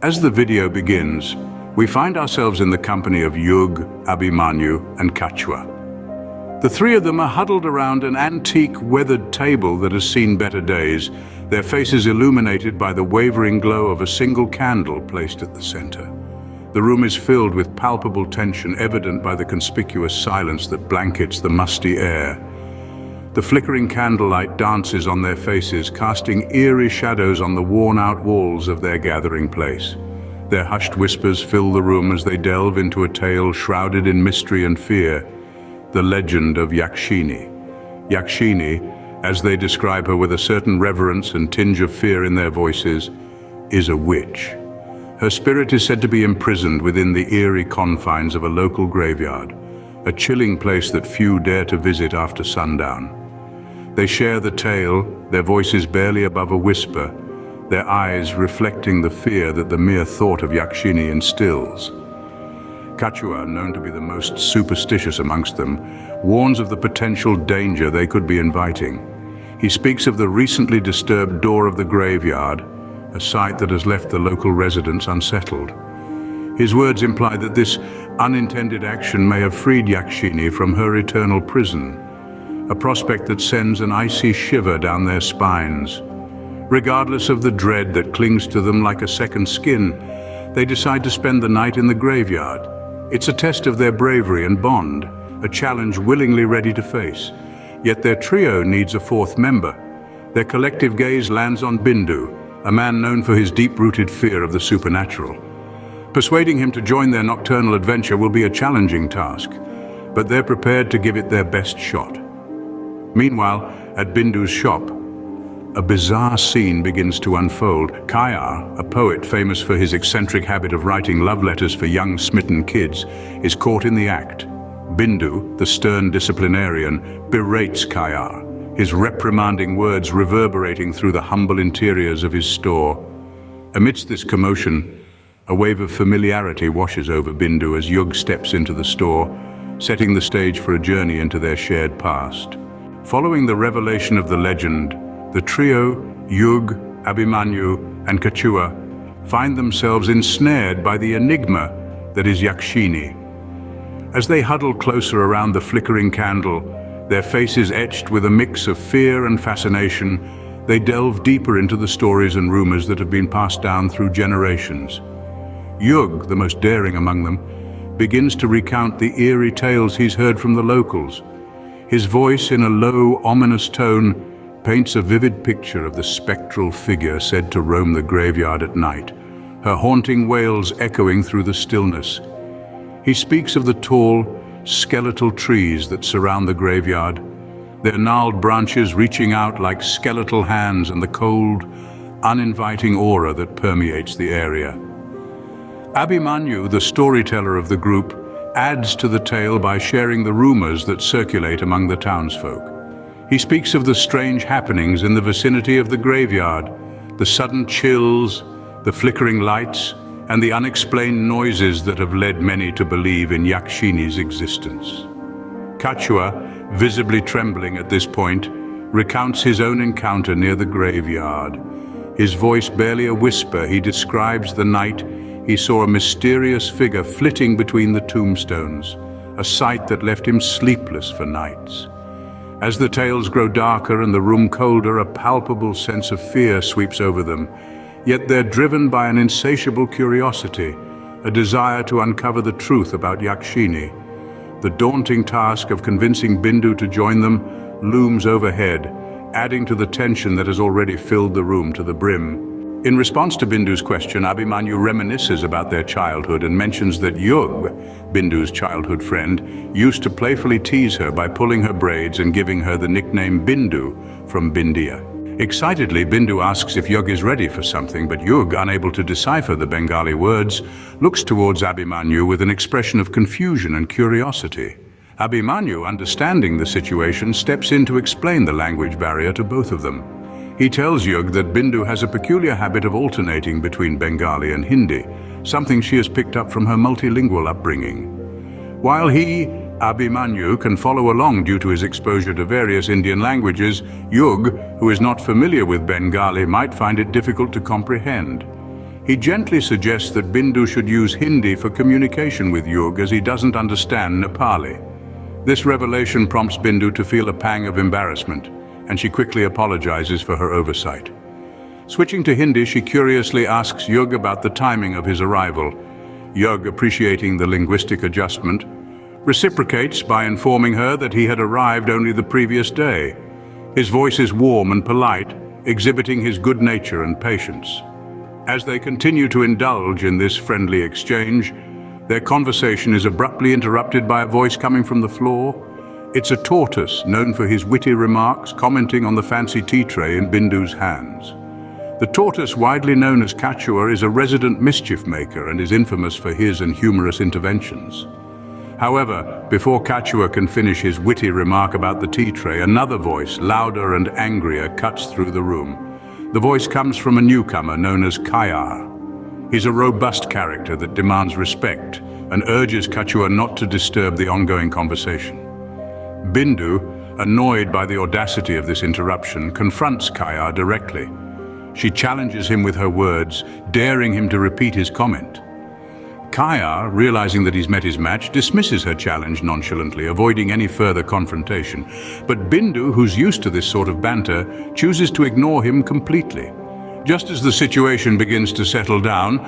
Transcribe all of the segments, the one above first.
As the video begins, we find ourselves in the company of Yug, Abhimanyu, and Kachwa. The three of them are huddled around an antique weathered table that has seen better days, their faces illuminated by the wavering glow of a single candle placed at the center. The room is filled with palpable tension, evident by the conspicuous silence that blankets the musty air. The flickering candlelight dances on their faces, casting eerie shadows on the worn-out walls of their gathering place. Their hushed whispers fill the room as they delve into a tale shrouded in mystery and fear, the legend of Yakshini. Yakshini, as they describe her with a certain reverence and tinge of fear in their voices, is a witch. Her spirit is said to be imprisoned within the eerie confines of a local graveyard, a chilling place that few dare to visit after sundown. They share the tale, their voices barely above a whisper, their eyes reflecting the fear that the mere thought of Yakshini instills. Kachua, known to be the most superstitious amongst them, warns of the potential danger they could be inviting. He speaks of the recently disturbed door of the graveyard, a sight that has left the local residents unsettled. His words imply that this unintended action may have freed Yakshini from her eternal prison, a prospect that sends an icy shiver down their spines. Regardless of the dread that clings to them like a second skin, they decide to spend the night in the graveyard. It's a test of their bravery and bond, a challenge willingly ready to face. Yet their trio needs a fourth member. Their collective gaze lands on Bindu, a man known for his deep-rooted fear of the supernatural. Persuading him to join their nocturnal adventure will be a challenging task, but they're prepared to give it their best shot. Meanwhile, at Bindu's shop, a bizarre scene begins to unfold. Kayar, a poet famous for his eccentric habit of writing love letters for young smitten kids, is caught in the act. Bindu, the stern disciplinarian, berates Kayar, his reprimanding words reverberating through the humble interiors of his store. Amidst this commotion, a wave of familiarity washes over Bindu as Yug steps into the store, setting the stage for a journey into their shared past. Following the revelation of the legend, the trio, Yug, Abhimanyu, and Kachua, find themselves ensnared by the enigma that is Yakshini. As they huddle closer around the flickering candle, their faces etched with a mix of fear and fascination, they delve deeper into the stories and rumors that have been passed down through generations. Yug, the most daring among them, begins to recount the eerie tales he's heard from the locals. His voice, in a low, ominous tone, paints a vivid picture of the spectral figure said to roam the graveyard at night, her haunting wails echoing through the stillness. He speaks of the tall, skeletal trees that surround the graveyard, their gnarled branches reaching out like skeletal hands, and the cold, uninviting aura that permeates the area. Abhimanyu, the storyteller of the group, adds to the tale by sharing the rumors that circulate among the townsfolk. He speaks of the strange happenings in the vicinity of the graveyard, the sudden chills, the flickering lights, and the unexplained noises that have led many to believe in Yakshini's existence. Kachua, visibly trembling at this point, recounts his own encounter near the graveyard. His voice barely a whisper, he describes the night he saw a mysterious figure flitting between the tombstones, a sight that left him sleepless for nights. As the tales grow darker and the room colder, a palpable sense of fear sweeps over them, yet they're driven by an insatiable curiosity, a desire to uncover the truth about Yakshini. The daunting task of convincing Bindu to join them looms overhead, adding to the tension that has already filled the room to the brim. In response to Bindu's question, Abhimanyu reminisces about their childhood and mentions that Yug, Bindu's childhood friend, used to playfully tease her by pulling her braids and giving her the nickname Bindu from Bindia. Excitedly, Bindu asks if Yug is ready for something, but Yug, unable to decipher the Bengali words, looks towards Abhimanyu with an expression of confusion and curiosity. Abhimanyu, understanding the situation, steps in to explain the language barrier to both of them. He tells Yug that Bindu has a peculiar habit of alternating between Bengali and Hindi, something she has picked up from her multilingual upbringing. While he, Abhimanyu, can follow along due to his exposure to various Indian languages, Yug, who is not familiar with Bengali, might find it difficult to comprehend. He gently suggests that Bindu should use Hindi for communication with Yug as he doesn't understand Nepali. This revelation prompts Bindu to feel a pang of embarrassment, and she quickly apologizes for her oversight. Switching to Hindi, she curiously asks Yug about the timing of his arrival. Yug, appreciating the linguistic adjustment, reciprocates by informing her that he had arrived only the previous day. His voice is warm and polite, exhibiting his good nature and patience. As they continue to indulge in this friendly exchange, their conversation is abruptly interrupted by a voice coming from the floor. It's a tortoise known for his witty remarks, commenting on the fancy tea tray in Bindu's hands. The tortoise, widely known as Kachua, is a resident mischief maker and is infamous for his and humorous interventions. However, before Kachua can finish his witty remark about the tea tray, another voice, louder and angrier, cuts through the room. The voice comes from a newcomer known as Kayar. He's a robust character that demands respect and urges Kachua not to disturb the ongoing conversation. Bindu, annoyed by the audacity of this interruption, confronts Kayar directly. She challenges him with her words, daring him to repeat his comment. Kayar, realizing that he's met his match, dismisses her challenge nonchalantly, avoiding any further confrontation. But Bindu, who's used to this sort of banter, chooses to ignore him completely. Just as the situation begins to settle down,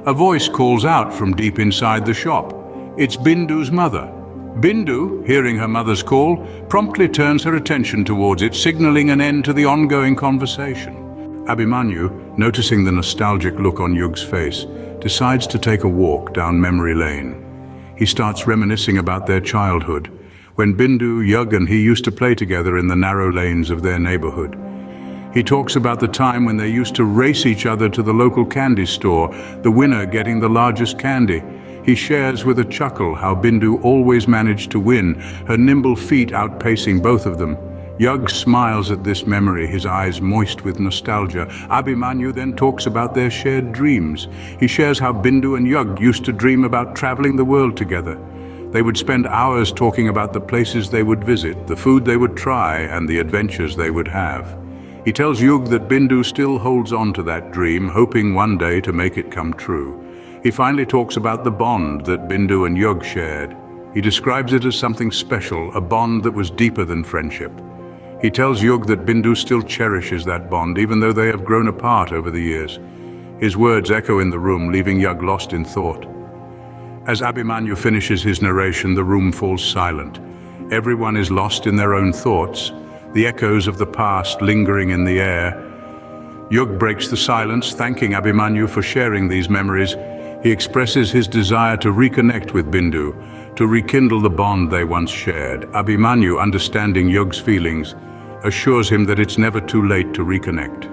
a voice calls out from deep inside the shop. It's Bindu's mother. Bindu, hearing her mother's call, promptly turns her attention towards it, signaling an end to the ongoing conversation. Abhimanyu, noticing the nostalgic look on Yug's face, decides to take a walk down memory lane. He starts reminiscing about their childhood, when Bindu, Yug and he used to play together in the narrow lanes of their neighborhood. He talks about the time when they used to race each other to the local candy store, the winner getting the largest candy. He shares with a chuckle how Bindu always managed to win, her nimble feet outpacing both of them. Yug smiles at this memory, his eyes moist with nostalgia. Abhimanyu then talks about their shared dreams. He shares how Bindu and Yug used to dream about traveling the world together. They would spend hours talking about the places they would visit, the food they would try, and the adventures they would have. He tells Yug that Bindu still holds on to that dream, hoping one day to make it come true. He finally talks about the bond that Bindu and Yug shared. He describes it as something special, a bond that was deeper than friendship. He tells Yug that Bindu still cherishes that bond, even though they have grown apart over the years. His words echo in the room, leaving Yug lost in thought. As Abhimanyu finishes his narration, the room falls silent. Everyone is lost in their own thoughts, the echoes of the past lingering in the air. Yug breaks the silence, thanking Abhimanyu for sharing these memories. He expresses his desire to reconnect with Bindu, to rekindle the bond they once shared. Abhimanyu, understanding Yug's feelings, assures him that it's never too late to reconnect.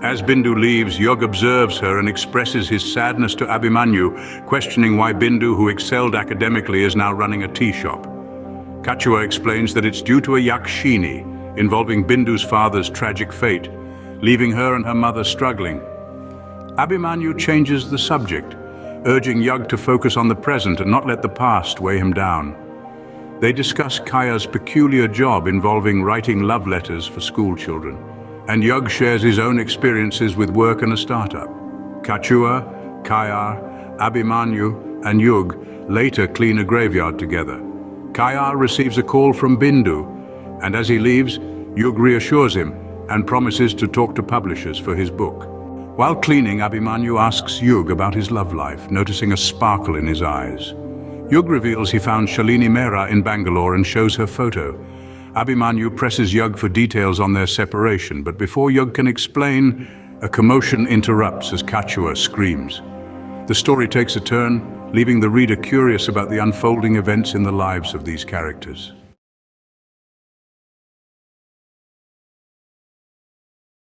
As Bindu leaves, Yug observes her and expresses his sadness to Abhimanyu, questioning why Bindu, who excelled academically, is now running a tea shop. Kachua explains that it's due to a Yakshini, involving Bindu's father's tragic fate, leaving her and her mother struggling. Abhimanyu changes the subject, urging Yug to focus on the present and not let the past weigh him down. They discuss Kaya's peculiar job involving writing love letters for school children, and Yug shares his own experiences with work and a startup. Kachua, Kaya, Abhimanyu, and Yug later clean a graveyard together. Kaya receives a call from Bindu, and as he leaves, Yug reassures him and promises to talk to publishers for his book. While cleaning, Abhimanyu asks Yug about his love life, noticing a sparkle in his eyes. Yug reveals he found Shalini Mehra in Bangalore and shows her photo. Abhimanyu presses Yug for details on their separation, but before Yug can explain, a commotion interrupts as Kachua screams. The story takes a turn, leaving the reader curious about the unfolding events in the lives of these characters.